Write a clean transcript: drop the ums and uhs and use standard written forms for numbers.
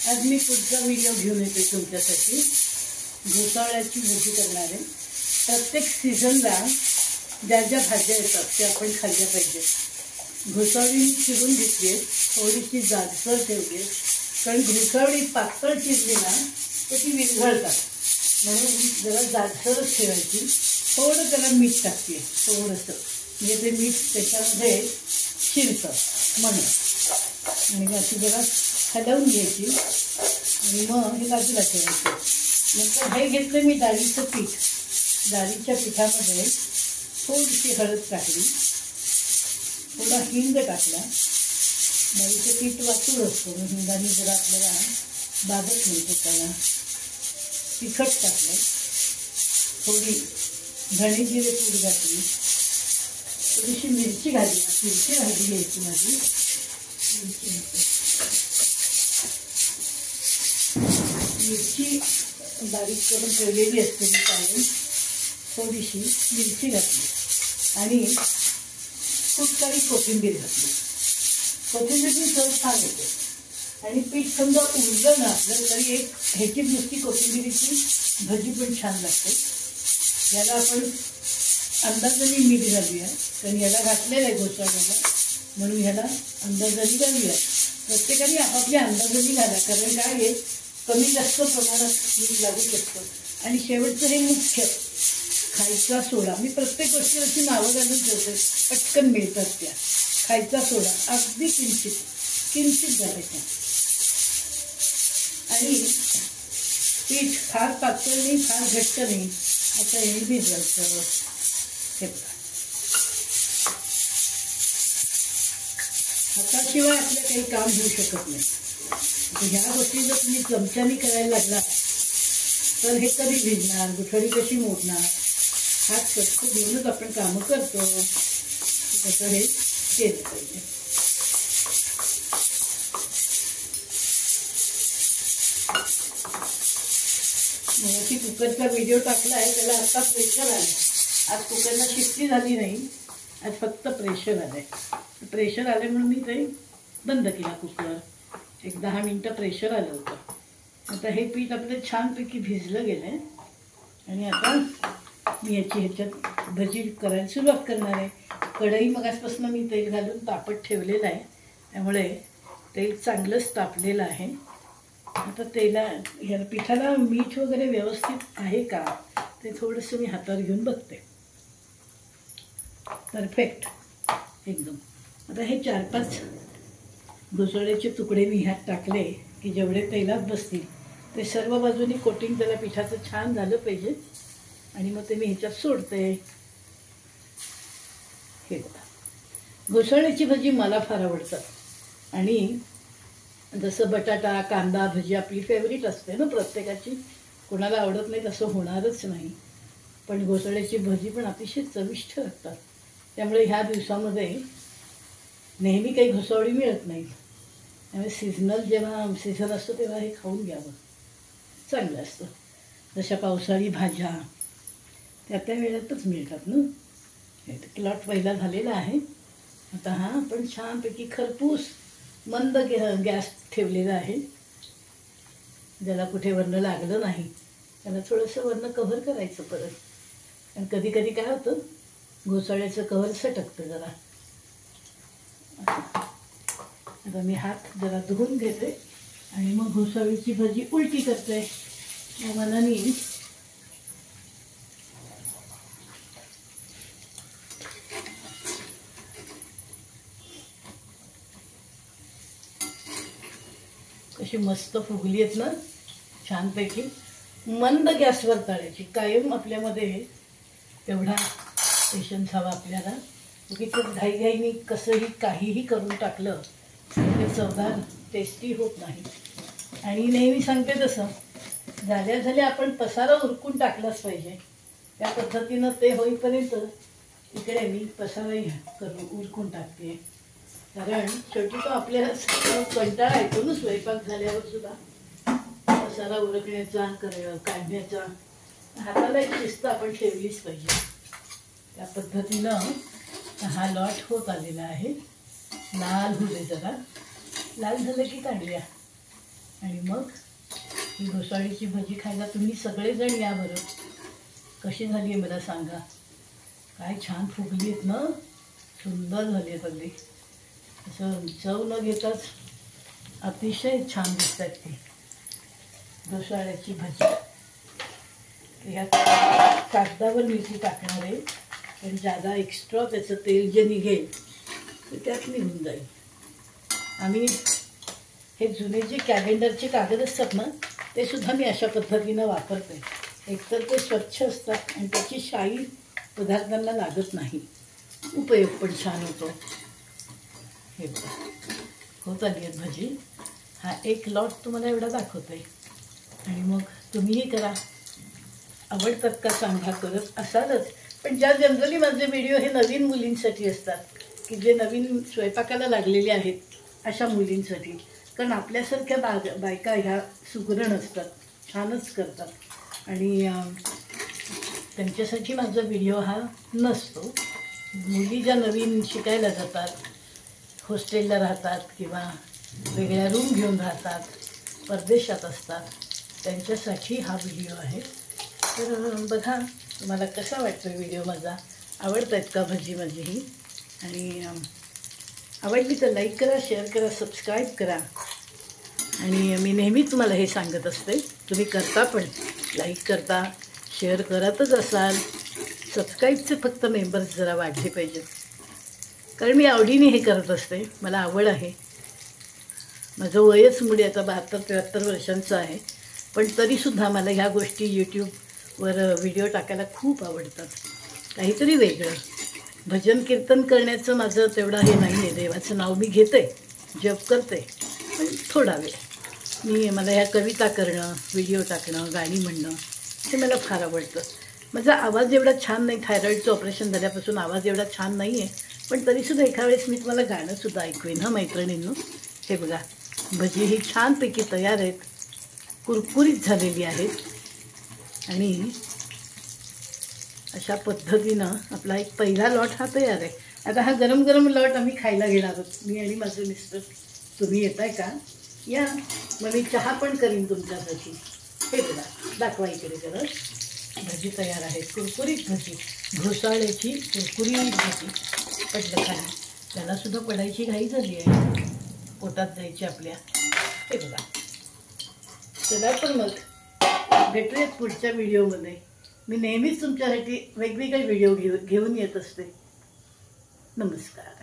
आज मी पुढचा व्हिडिओ घेऊन येते तुमच्यासाठी। घोसाळ्याची भजी करणार आहे। प्रत्येक सीझनला ज्या ज्या भाज्या येतात त्या आपण खाल्ल्या पाहिजेत। घोसाळी चिरून घेतली, थोडीशी जाडसर ठेवली, कारण घोसाळी पातळ चिरली ना तर ती विरघळतात, म्हणून जरा जाडसरच ठेवायची। थोडं त्याला मीठ टाकते, थोडंसं, म्हणजे ते मीठ त्याच्यामध्ये शिरतं म्हणून। आणि अशी जरा हलवून घ्यायची आणि मग हे बाजूला ठेवायचं। नंतर हे घेतलं मी डाळीचं पीठ। डाळीच्या पिठामध्ये थोडीशी हळद टाकली, थोडा हिंग टाकला। डाळीचं पीठ वाटून असतो, हिंगाने जरा आपल्याला बाधत नाही पोटाला। तिखट टाकलं, थोडी धणे जिरे पूड घातली, थोडीशी मिरची घातली। मिरची भाजी घ्यायची माझी, मिरची बारीक करून ठेवलेली असते मी काढून। थोडीशी मिरची घातली आणि खूप सारी कोथिंबीर घातली। कोथिंबीरची चव छान येते आणि पीठ समजा उरलं ना आपलं तरी एक ह्याची नुसती कोथिंबीरीची भजी पण छान लागते। याला आपण अंदाजाने मीठ घालूया, कारण याला घातलेलं आहे घोसाळ्याला, म्हणून ह्याला अंदाजाने घालूया। प्रत्येकाने आपापल्या अंदाजाने घाला, कारण काय आहे कमी जास्त प्रमाणात मीठ लागू शकतं। आणि शेवटचं हे मुख्य, खायचा सोडा। मी प्रत्येक गोष्टीवरची नावं घालून ठेवते, पटकन मिळतात त्या। खायचा सोडा अगदी किंचित घालायचा। आणि पीठ फार पातळ नाही, फार घट्ट नाही, आता हे भिजवायचं। हे बघा, हाताशिवाय आपलं काही काम होऊ शकत नाही। ह्या गोष्टी जर तुम्ही चमच्याने करायला लागला तर हे कधी भिजणार, गुठळी कशी मोडणार। हात स्वच्छ घेऊनच आपण कामं करतो, तसं हे केलं पाहिजे। मग कुकरचा व्हिडिओ टाकला आहे, त्याला आता प्रेशर आलं। आज कुकरला शिट्टी झाली नाही, आज फक्त प्रेशर आलं आहे। प्रेशर आले म्हणून मी ते बंद केला कुकर। एक 10 मिनटं प्रेशर आलं होतं। आता हे पीठ आपलं छानपैकी भिजलं गेलं आहे आणि आता मी ह्याच्यात भजी करायला सुरुवात करणार आहे। कढई मगासपासून मी तेल घालून तापत ठेवलेलं आहे, त्यामुळे तेल चांगलंच तापलेलं आहे। आता ह्या पिठाला मीठ वगैरे व्यवस्थित आहे का ते थोडंसं मी हातावर घेऊन बघते। परफेक्ट एकदम। आता हे 4-5 घोसाळ्याचे तुकडे मी ह्यात टाकले की जेवढे तेलात बसतील ते सर्व बाजूनी कोटिंग त्याला पिठाचं छान झालं पाहिजे, आणि मग ते मी ह्याच्यात सोडते। हे बघा, घोसाळ्याची भजी मला फार आवडतात। आणि जसं बटाटा कांदा भजी आपली फेवरेट असते ना प्रत्येकाची, कोणाला आवडत नाही तसं होणारच नाही। पण घोसाळ्याची भजी पण अतिशय चविष्ट लागतात। त्यामुळे ह्या दिवसामध्ये नेहमी काही घोसाळी मिळत नाही, त्यामुळे जेव्हा सीझन असतो तेव्हा हे खाऊन घ्यावं, चांगलं असतं। जशा पावसाळी भाज्या त्या वेळातच मिळतात ना। हे प्लॉट पहिला झालेला आहे। आता हा आपण छानपैकी खरपूस मंद गॅस ठेवलेला आहे। ज्याला कुठे वरनं लागलं नाही त्याला थोडंसं वरनं कव्हर करायचं परत, कारण कधी कधी काय होतं घोसाळ्याचं कव्हर सटकतं जरा। आता मी हात जरा धुवून घेते आणि मग घोसाळीची भजी उलटी करते। या मनाने कशी मस्त फुगली आहेत ना छानपैकी। मंद गॅसवर तळायची। कायम आपल्यामध्ये तेवढा पेशन्स हवा आपल्याला, की घाईघाईने कसंही काहीही करून टाकलं ते चवदार टेस्टी होत नाही। आणि नेहमी सांगते तसं झाल्या आपण पसारा उरकून टाकलाच पाहिजे। त्या पद्धतीनं ते होईपर्यंत इकडे मी पसाराही उरकून टाकते, कारण शेवटी तो आपल्याला कंटाळा येतो ना स्वयंपाक झाल्यावर सुद्धा पसारा उरकण्याचा काढण्याचा। हाताला एक शिस्त आपण ठेवलीच पाहिजे। त्या पद्धतीनं हा लॉट होत आलेला आहे। लाल होऊ दे जरा, लाल झालं की काढूया। आणि मग ही घोसाळीची भजी खायला तुम्ही सगळेजण या बरं. कशी झाली आहे मला सांगा. काय छान फुगली आहेत ना, सुंदर झाली आहे सगळी. असं चव न घेताच अतिशय छान दिसतात ती घोसाळ्याची भजी. ह्या कागदावर मी ती टाकणार आहे, पण जादा एक्स्ट्रा त्याचं तेल जे निघेल ते त्यात निघून जाईल. आम्ही हे जुने जे कॅलेंडरचे कागद असतात ना, ते सुद्धा मी अशा पद्धतीनं वापरते. एकतर ते स्वच्छ असतात आणि त्याची शाई पदार्थांना लागत नाही, उपयोग पण छान होतो. हे बघा होत आली आहे भजी. हा एक लॉट तुम्हाला एवढा दाखवते आणि मग तुम्हीही करा. आवडतात का सांगा, करत असालच. पण ज्या जनरली माझे व्हिडिओ हे नवीन मुलींसाठी असतात, की जे नवीन स्वयंपाकाला लागलेले आहेत अशा मुलींसाठी. कारण आपल्यासारख्या बायका ह्या सुगरण असतात, छानच करतात आणि त्यांच्यासाठी माझा व्हिडिओ हा नसतो. मुली ज्या नवीन शिकायला जातात, हॉस्टेलला राहतात किंवा वेगळ्या रूम घेऊन राहतात, परदेशात असतात, त्यांच्यासाठी हा व्हिडिओ आहे. तर बघा तुम्हाला कसा वाटतो व्हिडिओ माझा. आवडत आहेत का भजी माझी ही? आणि आवडली तर लाईक करा, शेअर करा, सबस्क्राईब करा. आणि मी नेहमी तुम्हाला हे सांगत असते, तुम्ही करता पण, लाईक करता, शेअर करतच असाल. सबस्क्राईबचे फक्त मेंबर्स जरा वाढले पाहिजेत, कारण मी आवडीने हे करत असते, मला आवड आहे. माझं वयच मुळे आता 72-73 वर्षांचं आहे, पण तरीसुद्धा मला ह्या गोष्टी यूट्यूबवर व्हिडिओ टाकायला खूप आवडतात. काहीतरी वेगळं. भजन कीर्तन करण्याचं माझं तेवढं हे नाही आहे. देवाचं नाव मी घेते, जप करते, पण थोडा वेळ. मला ह्या कविता करणं, व्हिडिओ टाकणं, गाणी म्हणणं हे मला फार आवडतं. माझा आवाज एवढा छान नाही, थायरॉईडचं ऑपरेशन झाल्यापासून आवाज एवढा छान नाही आहे, पण तरीसुद्धा एका वेळेस मी तुम्हाला गाणंसुद्धा ऐकवेन हा मैत्रिणींनो. हे बघा भजी ही छानपैकी तयार आहेत, कुरकुरीत झालेली आहेत आणि अशा पद्धतीनं आपला एक पहिला लॉट हा तयार आहे. आता हा गरम गरम लॉट आम्ही खायला घेणार आहोत, मी आणि माझे मिस्टर. तुम्ही येताय का? या, मग मी चहा पण करीन तुमच्यासाठी. हे बघा दाखवा इकडे जरा. भजी तयार आहे, कुरकुरीत भजी, घोसाळ्याची कुरकुरीत भजी. पडलं खाली, त्यालासुद्धा पडायची घाई झाली आहे, पोटात जायची आपल्या. हे बघा. चला पण मग भेटूयात पुढच्या व्हिडिओमध्ये. मी नेहमीच तुमच्यासाठी वेगवेगळे व्हिडिओ घेऊन येत असते. नमस्कार.